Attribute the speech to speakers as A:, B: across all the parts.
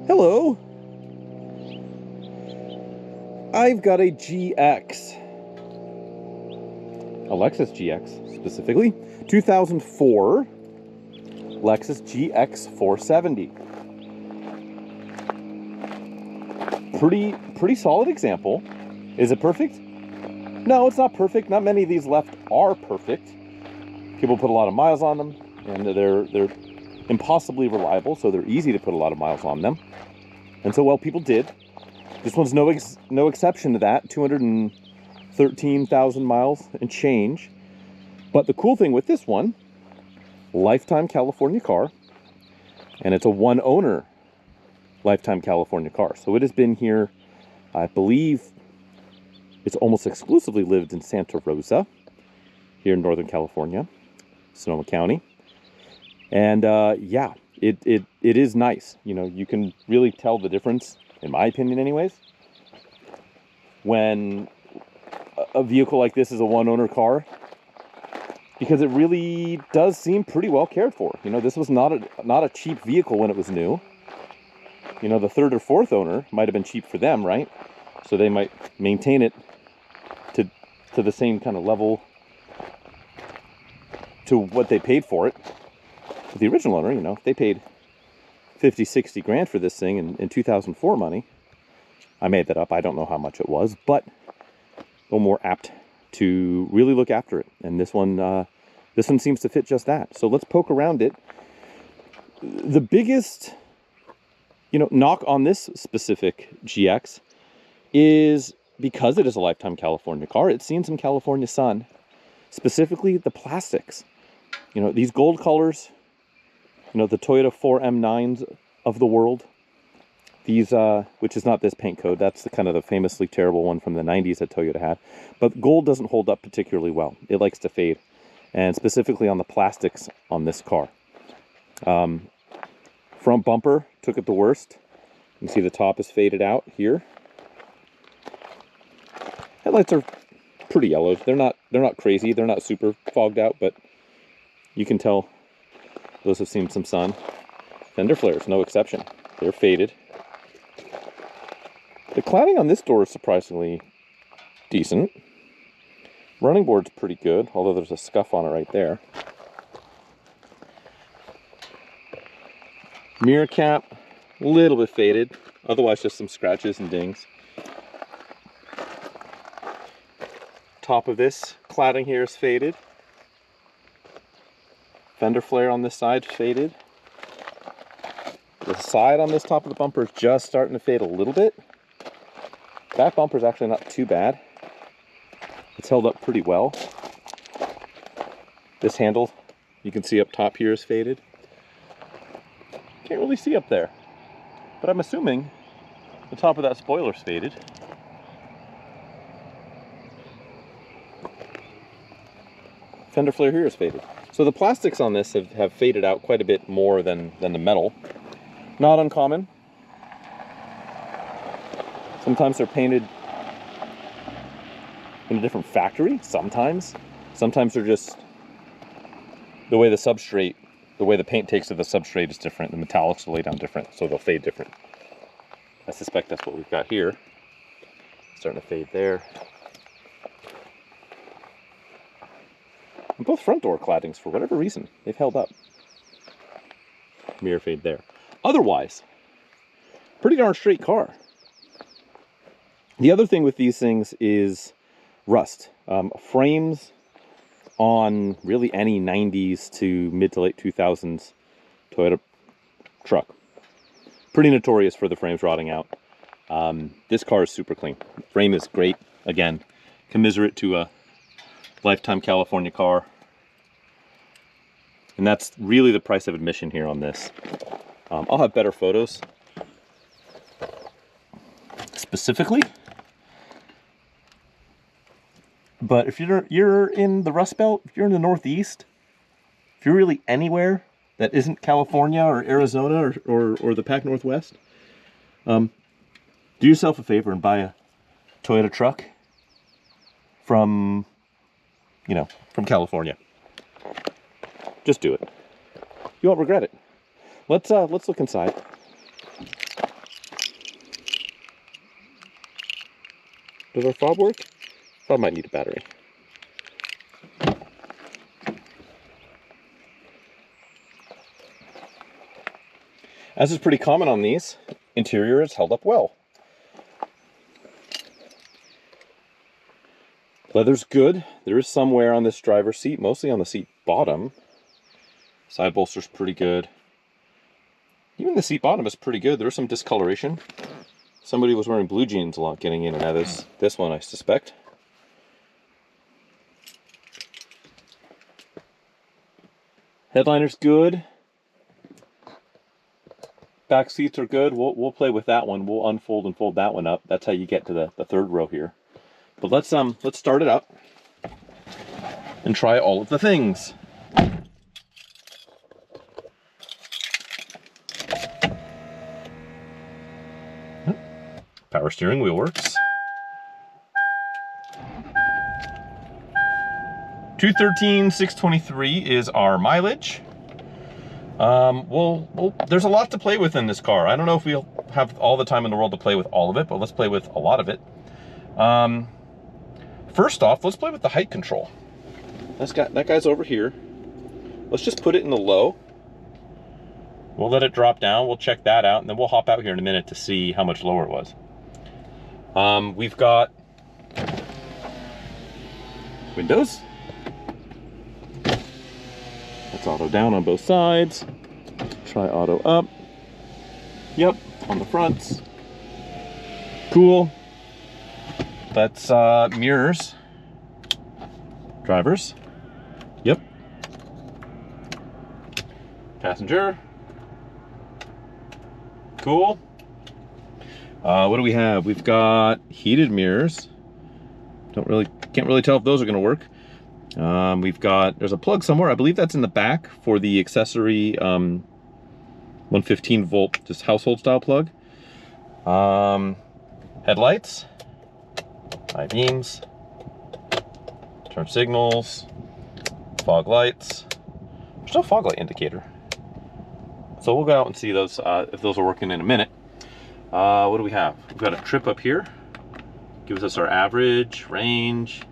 A: Hello. I've got a GX. A Lexus GX, specifically. 2004 Lexus GX470. Pretty solid example. Is it perfect? No, it's not perfect. Not many of these left are perfect. People put a lot of miles on them, and they're impossibly reliable, so they're easy to put a lot of miles on them. And so, well, people did. This one's no exception to that. 213,000 miles and change. But the cool thing with this one, lifetime California car, and it's a one-owner lifetime California car. So it has been here, I believe, it's almost exclusively lived in Santa Rosa, here in Northern California, Sonoma County. And yeah, it is nice. You know, you can really tell the difference, in my opinion anyways, when a vehicle like this is a one-owner car, because it really does seem pretty well cared for. You know, this was not a cheap vehicle when it was new. You know, the third or fourth owner might have been cheap for them, right? So they might maintain it to the same kind of level to what they paid for it. But the original owner, you know, they paid 50, 60 grand for this thing in 2004 money. I made that up. I don't know how much it was, but they're more apt to really look after it. And this one seems to fit just that. So let's poke around it. The biggest, you know, knock on this specific GX is because it is a lifetime California car, it's seen some California sun, specifically the plastics. You know, these gold colors, you know, the Toyota 4M9s of the world, these, which is not this paint code, that's the kind of the famously terrible one from the 90s that Toyota had. But gold doesn't hold up particularly well. It likes to fade, and specifically on the plastics on this car. Front bumper took it the worst. You can see the top is faded out here. Headlights are pretty yellow. They're not crazy. They're not super fogged out, but you can tell those have seen some sun. Fender flares, no exception. They're faded. The cladding on this door is surprisingly decent. Running board's pretty good, although there's a scuff on it right there. Mirror cap, a little bit faded. Otherwise, just some scratches and dings. Top of this cladding here is faded. Fender flare on this side faded. The side on this top of the bumper is just starting to fade a little bit. Back bumper is actually not too bad. It's held up pretty well. This handle, you can see up top here, is faded. Can't really see up there, but I'm assuming the top of that spoiler is faded. Fender flare here is faded. So the plastics on this have faded out quite a bit more than the metal. Not uncommon. Sometimes they're painted in a different factory. Sometimes they're just the way the paint takes to the substrate is different. The metallics will lay down different, so they'll fade different. I suspect that's what we've got here. Starting to fade there. And both front door claddings, for whatever reason, they've held up. Mirror fade there. Otherwise, pretty darn straight car. The other thing with these things is rust. Frames on really any 90s to mid to late 2000s Toyota truck. Pretty notorious for the frames rotting out. This car is super clean. Frame is great. Again, commiserate to a lifetime California car. And that's really the price of admission here on this. I'll have better photos specifically. But if you're in the Rust Belt, if you're in the Northeast, if you're really anywhere that isn't California or Arizona or the Pac Northwest, do yourself a favor and buy a Toyota truck from California. Just do it. You won't regret it. Let's look inside. Does our fob work? Fob might need a battery. As is pretty common on these, interior is held up well. Leather's good. There is some wear on this driver's seat, mostly on the seat bottom. Side bolster's pretty good. Even the seat bottom is pretty good. There is some discoloration. Somebody was wearing blue jeans a lot getting in and out of this one, I suspect. Headliner's good. Back seats are good. We'll play with that one. We'll unfold and fold that one up. That's how you get to the third row here. But let's start it up and try all of the things. Power steering wheel works. 213,623 is our mileage. There's a lot to play with in this car. I don't know if we'll have all the time in the world to play with all of it, but let's play with a lot of it. First off, let's play with the height control. That guy's over here. Let's just put it in the low. We'll let it drop down. We'll check that out, and then we'll hop out here in a minute to see how much lower it was. We've got windows. That's auto down on both sides. Try auto up. Yep, on the fronts. Cool. That's mirrors. Drivers. Yep. Passenger. Cool. What do we have? We've got heated mirrors. Can't really tell if those are going to work. There's a plug somewhere. I believe that's in the back for the accessory 115 volt, just household style plug. Headlights, high beams, turn signals, fog lights. There's no fog light indicator. So we'll go out and see those if those are working in a minute. What do we have? We've got a trip up here. Gives us our average, range.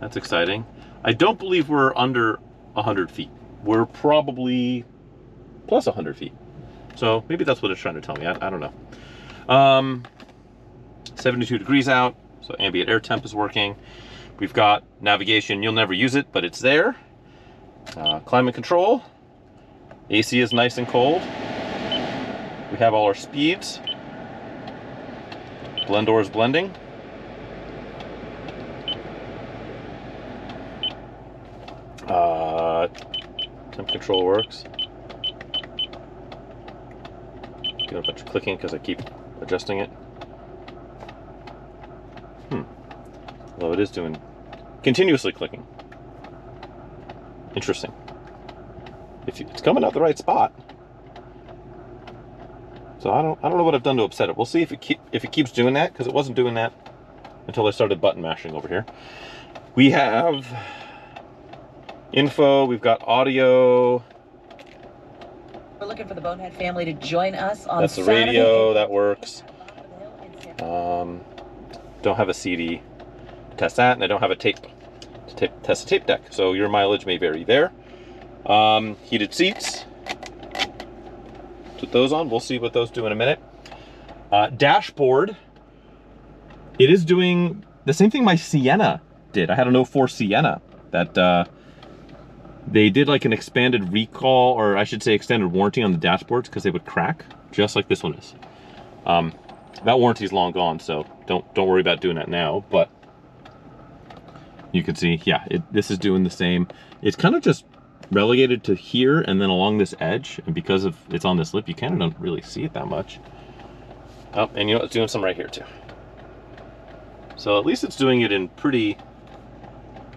A: That's exciting. I don't believe we're under 100 feet. We're probably plus 100 feet. So maybe that's what it's trying to tell me. I don't know. 72 degrees out, so ambient air temp is working. We've got navigation. You'll never use it, but it's there. Climate control. AC is nice and cold. We have all our speeds. Blendor is blending. Temp control works. Get a bunch of clicking because I keep adjusting it. Although it is doing continuously clicking. Interesting. It's coming out the right spot. So I don't know what I've done to upset it. We'll see if it keeps doing that, because it wasn't doing that until I started button mashing over here. We have info, we've got audio.
B: We're looking for the Bonehead family to join us on
A: That's the
B: Saturday.
A: radio, that works. Don't have a CD to test that, and I don't have a tape to test the tape deck. So your mileage may vary there. Heated seats. Put those on. We'll see what those do in a minute. Dashboard. It is doing the same thing my Sienna did. I had an 04 Sienna that they did like an expanded recall, or I should say extended warranty on the dashboards because they would crack, just like this one is. That warranty is long gone, so don't worry about doing that now. But you can see, yeah, this is doing the same. It's kind of just relegated to here and then along this edge, and because of it's on this lip, you kind of don't really see it that much. Oh, and you know, it's doing some right here too. So at least it's doing it in pretty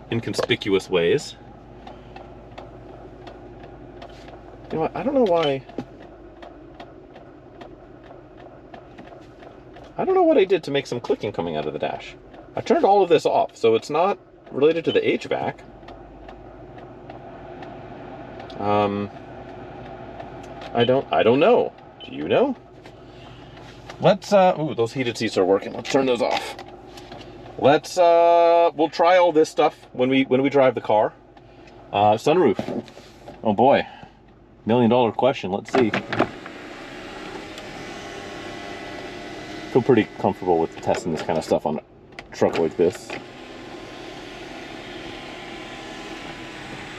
A: inconspicuous ways. You know what, I don't know why. I don't know what I did to make some clicking coming out of the dash. I turned all of this off, so it's not related to the HVAC. I don't know. Do you know? Let's ooh, those heated seats are working. Let's turn those off. Let's we'll try all this stuff when we drive the car. Sunroof. Oh boy. $1 million question. Let's see. Feel pretty comfortable with testing this kind of stuff on a truck like this.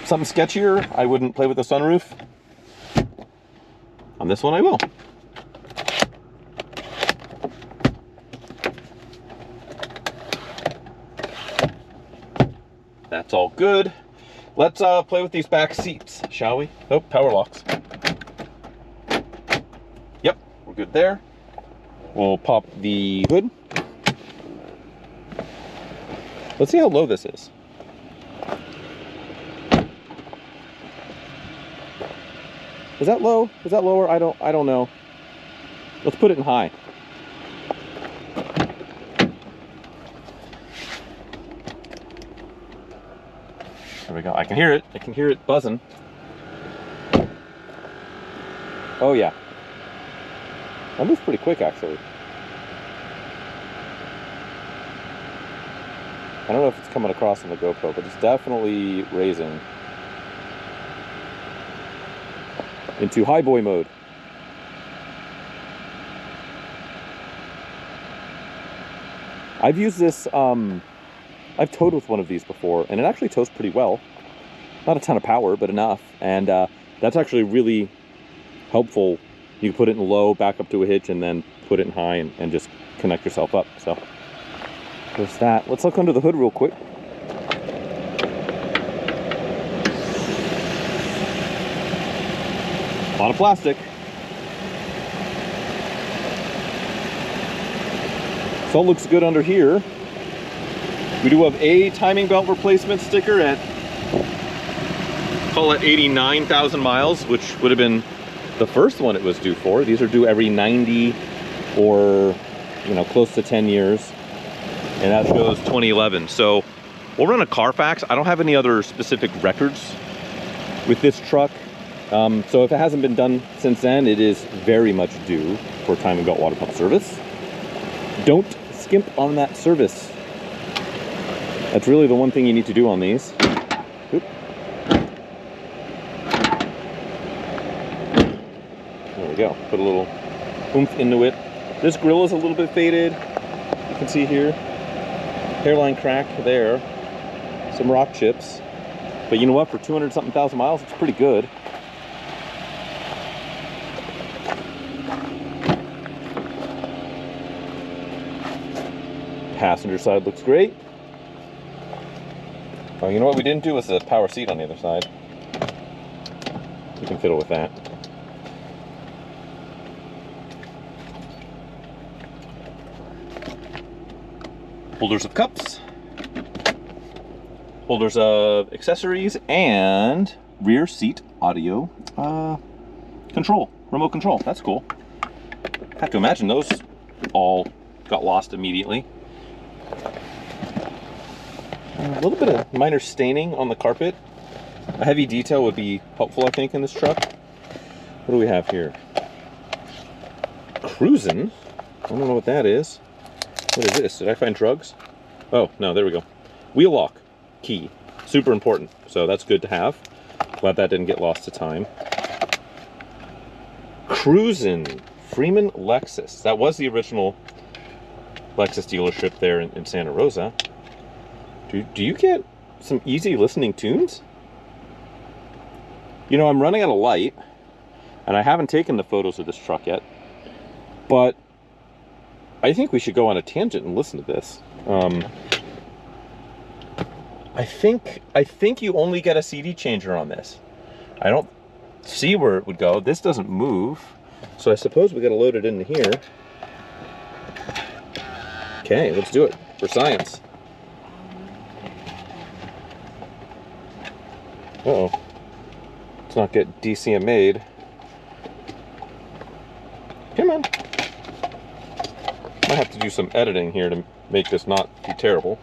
A: Something sketchier, I wouldn't play with the sunroof. On this one, I will. That's all good. Let's play with these back seats, shall we? Oh, power locks. Yep, we're good there. We'll pop the hood. Let's see how low this is. Is that low? Is that lower? I don't know. Let's put it in high. There we go. I can hear it. I can hear it buzzing. Oh yeah. That moves pretty quick, actually. I don't know if it's coming across on the GoPro, but it's definitely raising into high boy mode. I've used this, I've towed with one of these before, and it actually tows pretty well. Not a ton of power, but enough. And that's actually really helpful. You can put it in low, back up to a hitch, and then put it in high and just connect yourself up. So there's that. Let's look under the hood real quick. A lot of plastic. So it looks good under here. We do have a timing belt replacement sticker at, call it 89,000 miles, which would have been the first one it was due for. These are due every 90 or, you know, close to 10 years. And that shows 2011. So we'll run a Carfax. I don't have any other specific records with this truck. So if it hasn't been done since then, it is very much due for timing belt water pump service. Don't skimp on that service. That's really the one thing you need to do on these. Oop. There we go. Put a little oomph into it. This grill is a little bit faded. You can see here. Hairline crack there. Some rock chips. But you know what? For 200-something thousand miles, it's pretty good. Passenger side looks great. Oh, you know what we didn't do was the power seat on the other side. We can fiddle with that. Holders of cups. Holders of accessories and rear seat audio control, remote control. That's cool. Have to imagine those all got lost immediately. A little bit of minor staining on the carpet. A heavy detail would be helpful, I think, in this truck. What do we have here? Cruisin'. I don't know what that is. What is this? Did I find drugs? Oh, no, there we go. Wheel lock key. Super important. So that's good to have. Glad that didn't get lost to time. Cruisin'. Freeman Lexus. That was the original Lexus dealership there in Santa Rosa. Do you get some easy listening tunes? You know, I'm running out of light, and I haven't taken the photos of this truck yet, but I think we should go on a tangent and listen to this. I think you only get a CD changer on this. I don't see where it would go. This doesn't move, so I suppose we got to load it into here. Okay, let's do it for science. Uh-oh. Let's not get DCMA'd. Come on. Might have to do some editing here to make this not be terrible.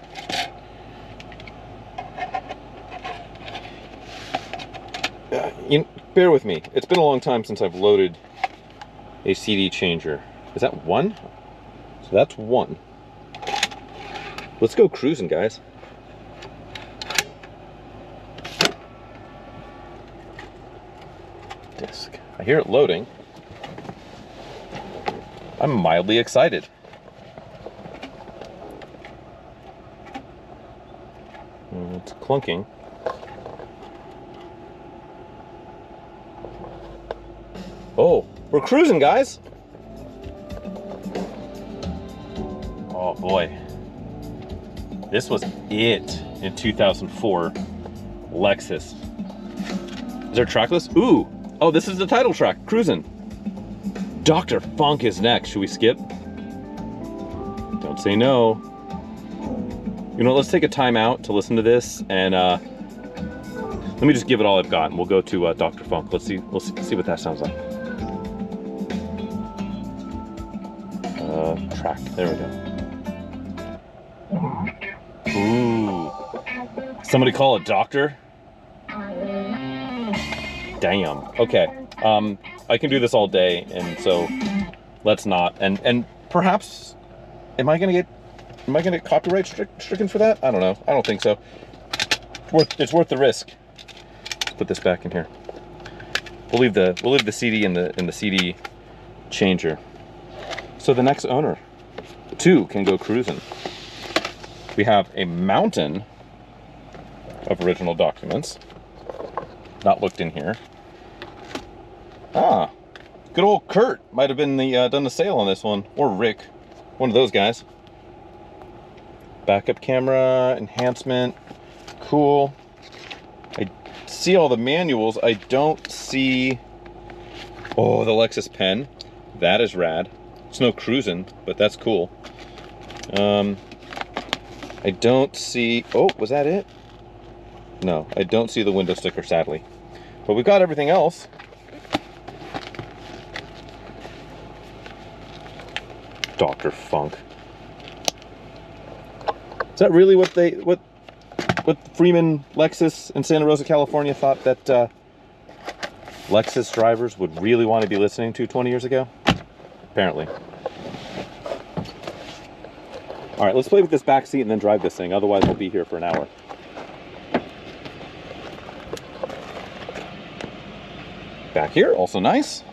A: Bear with me. It's been a long time since I've loaded a CD changer. Is that one? So that's one. Let's go cruising, guys. Disc. I hear it loading. I'm mildly excited. It's clunking. Oh, we're cruising, guys. Oh boy. This was it in 2004 Lexus. Is there a track list? Ooh. Oh, this is the title track, Cruisin'. Dr. Funk is next. Should we skip? Don't say no. You know, let's take a time out to listen to this, and let me just give it all I've got, and we'll go to Dr. Funk. We'll see what that sounds like. Track. There we go. Ooh. Somebody call a doctor? Damn. Okay. I can do this all day, and so let's not. And perhaps, am I gonna get copyright stricken for that? I don't know. I don't think so. It's worth the risk. Let's put this back in here. We'll leave the CD in the CD changer. So the next owner, too, can go cruising. We have a mountain of original documents. Not looked in here. Ah, good old Kurt might have been done the sale on this one, or Rick, one of those guys. Backup camera, enhancement, cool. I see all the manuals. I don't see. Oh, the Lexus pen. That is rad. It's no cruising, but that's cool. I don't see. Oh, was that it? No, I don't see the window sticker, sadly. But we've got everything else. Dr. Funk. Is that really what Freeman Lexus in Santa Rosa, California thought that Lexus drivers would really want to be listening to 20 years ago? Apparently. All right, let's play with this back seat and then drive this thing. Otherwise, we'll be here for an hour. Back here, also nice.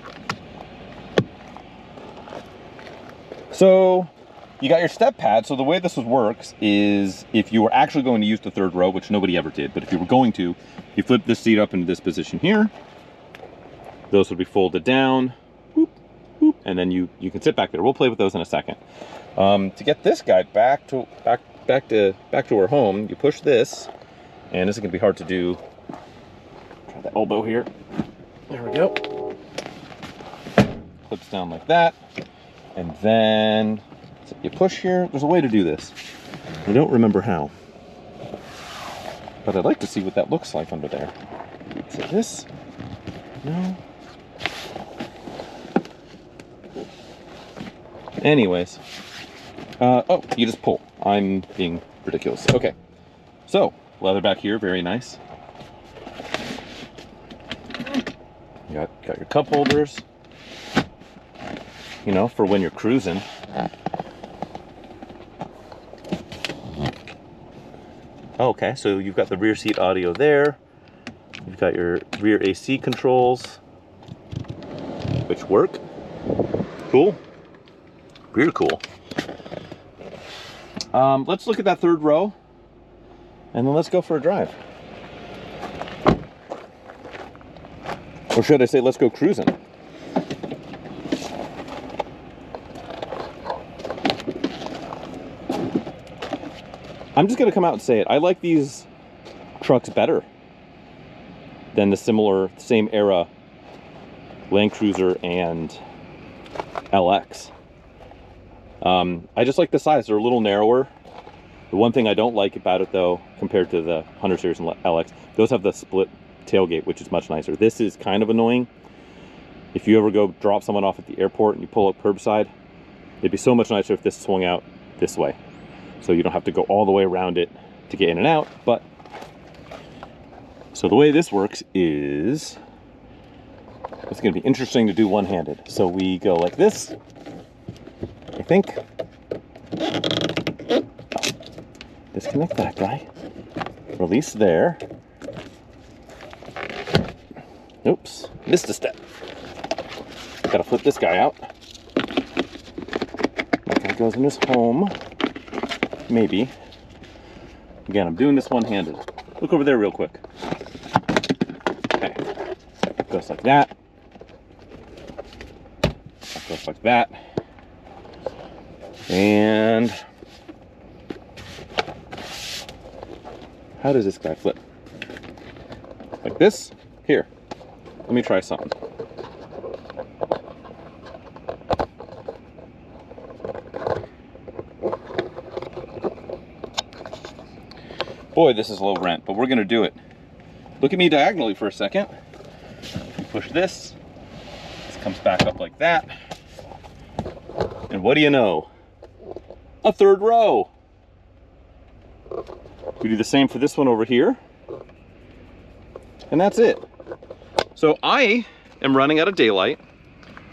A: So you got your step pad. So the way this works is if you were actually going to use the third row, which nobody ever did, but if you were going to, you flip this seat up into this position here. Those would be folded down, whoop, whoop, and then you can sit back there. We'll play with those in a second. To get this guy back to our home, you push this, and this is gonna be hard to do. Try the elbow here. There we go. Clips down like that. And then you push here. There's a way to do this. I don't remember how. But I'd like to see what that looks like under there. Is it this? No. Anyways. Oh, you just pull. I'm being ridiculous. Okay. So, leather back here, very nice. You got your cup holders. You know, for when you're cruising. Okay, so you've got the rear seat audio there. You've got your rear AC controls, which work. Cool. Rear cool. Let's look at that third row, and then let's go for a drive. Or should I say, let's go cruising. I'm just going to come out and say it. I like these trucks better than the same era Land Cruiser and LX. I just like the size. They're a little narrower. The one thing I don't like about it, though, compared to the 100 Series and LX, those have the split tailgate, which is much nicer. This is kind of annoying. If you ever go drop someone off at the airport and you pull up curbside, it'd be so much nicer if this swung out this way. So you don't have to go all the way around it to get in and out. But so the way this works is it's going to be interesting to do one-handed. So we go like this, I think. disconnect that guy. Release there. Oops, missed a step. Gotta flip this guy out. That guy goes in his home. Maybe. Again, I'm doing this one-handed. Look over there real quick. Okay. Goes like that. That goes like that. And how does this guy flip? Like this? Here. Let me try something. Boy, this is low rent, but we're gonna do it. Look at me diagonally for a second. Push this. This comes back up like that. And what do you know? A third row. We do the same for this one over here. And that's it. So I am running out of daylight.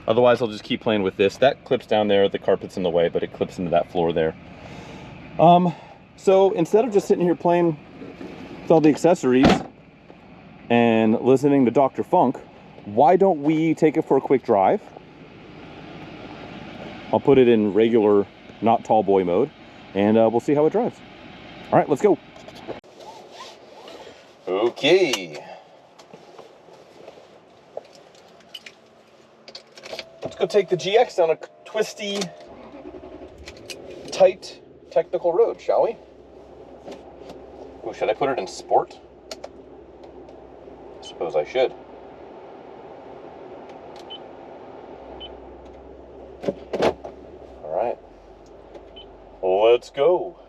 A: Otherwise, I'll just keep playing with this. That clips down there, the carpet's in the way, but it clips into that floor there. So instead of just sitting here playing with all the accessories and listening to Dr. Funk, why don't we take it for a quick drive? I'll put it in regular, not tall boy mode, and we'll see how it drives. All right, let's go. Okay. Let's go take the GX down a twisty, tight, technical road, shall we? Ooh, should I put it in sport? I suppose I should. All right. Let's go.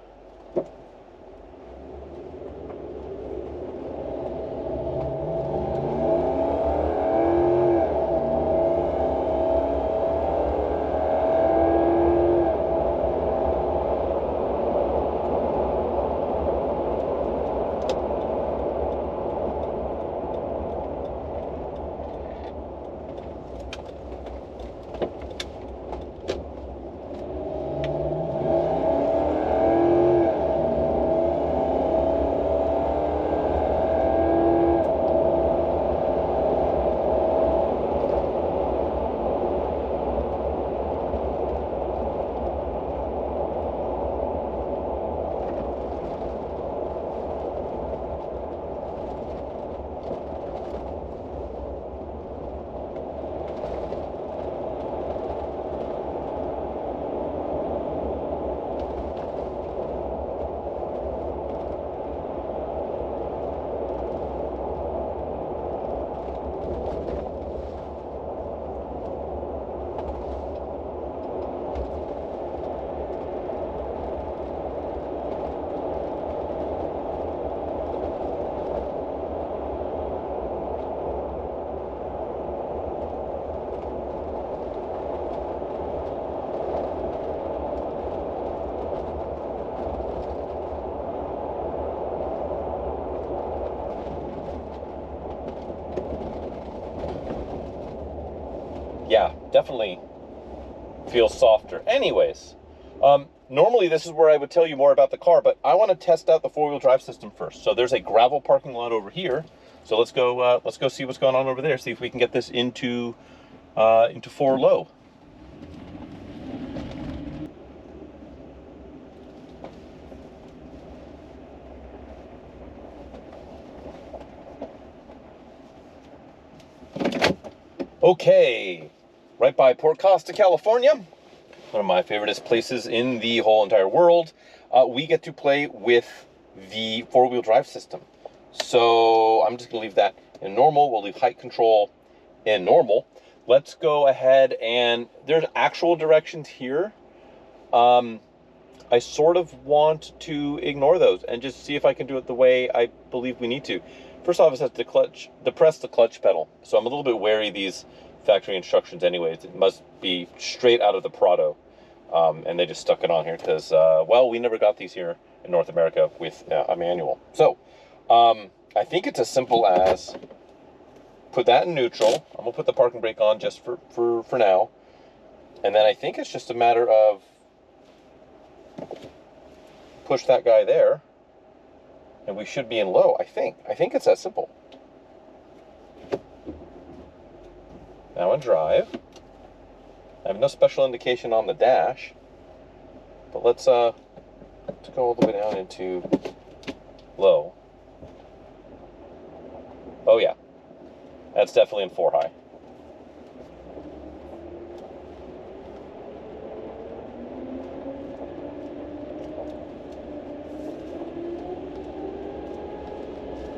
A: Yeah, definitely feels softer. Anyways, normally this is where I would tell you more about the car, but I want to test out the four-wheel drive system first. So there's a gravel parking lot over here. So let's go see what's going on over there. See if we can get this into 4 low. Okay, right by Port Costa, California, one of my favoriteest places in the whole entire world. We get to play with the four-wheel drive system. So I'm just gonna leave that in normal. We'll leave height control in normal. Let's go ahead and there's actual directions here. I sort of want to ignore those and just see if I can do it the way I believe we need to. First off, it says depress the clutch pedal. So I'm a little bit wary of these factory instructions anyways. It must be straight out of the Prado. And they just stuck it on here because, well, we never got these here in North America with a manual. So I think it's as simple as put that in neutral. I'm gonna put the parking brake on just for now. And then I think it's just a matter of push that guy there. and we should be in low, I think. I think it's that simple. Now in drive. I have no special indication on the dash, but let's go all the way down into low. Oh yeah, that's definitely in 4 high.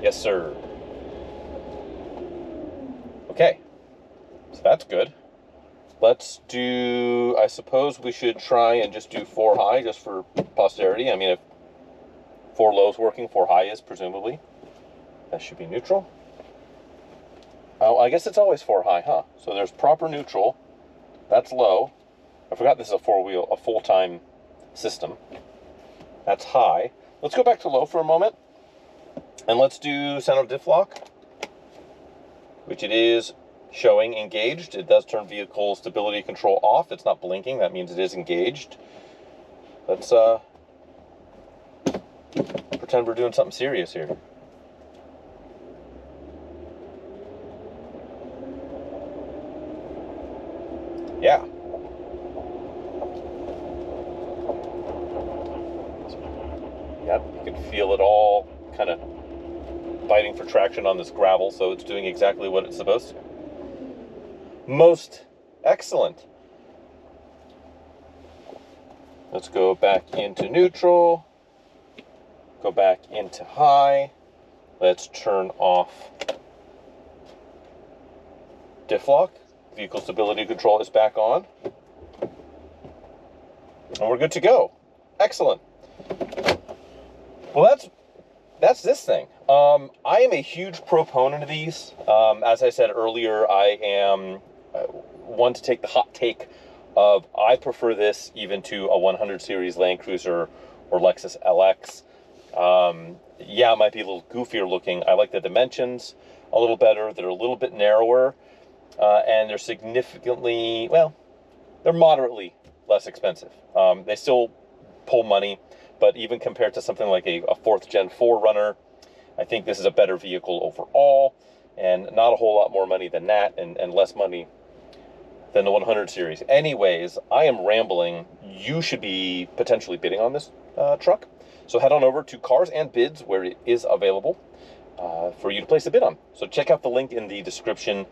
A: Yes, sir. Okay, so that's good. Let's do, I suppose we should try and just do 4 high just for posterity. I mean, if 4 low is working, 4 high is presumably. That should be neutral. Oh, I guess it's always 4 high, huh? So there's proper neutral. That's low. I forgot this is a full-time system. That's high. Let's go back to low for a moment. And let's do center diff lock, which it is showing engaged. It does turn vehicle stability control off. It's not blinking. That means it is engaged. Let's pretend we're doing something serious here. Yeah. Yep, you can feel it all kind of biting for traction on this gravel, so it's doing exactly what it's supposed to. Most excellent. Let's go back into neutral, go back into high. Let's turn off diff lock. Vehicle stability control is back on. And we're good to go. Excellent. Well, that's this thing. I am a huge proponent of these. As I said earlier, I am one to take the hot take of I prefer this even to a 100 series Land Cruiser or Lexus LX. Yeah, it might be a little goofier looking. I like the dimensions a little better. They're a little bit narrower, and they're significantly, well, they're moderately less expensive. They still pull money, but even compared to something like a 4th Gen 4Runner, I think this is a better vehicle overall, and not a whole lot more money than that, and less money than the 100 series. Anyways, I am rambling. You should be potentially bidding on this truck. So head on over to Cars and Bids, where it is available for you to place a bid on. So check out the link in the description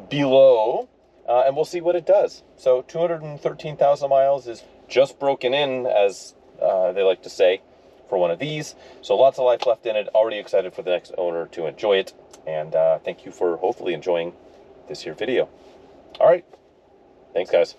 A: below, and we'll see what it does. So 213,000 miles is just broken in, as they like to say, for one of these. So lots of life left in it. Already excited for the next owner to enjoy it. And thank you for hopefully enjoying this here video. All right. Thanks, guys.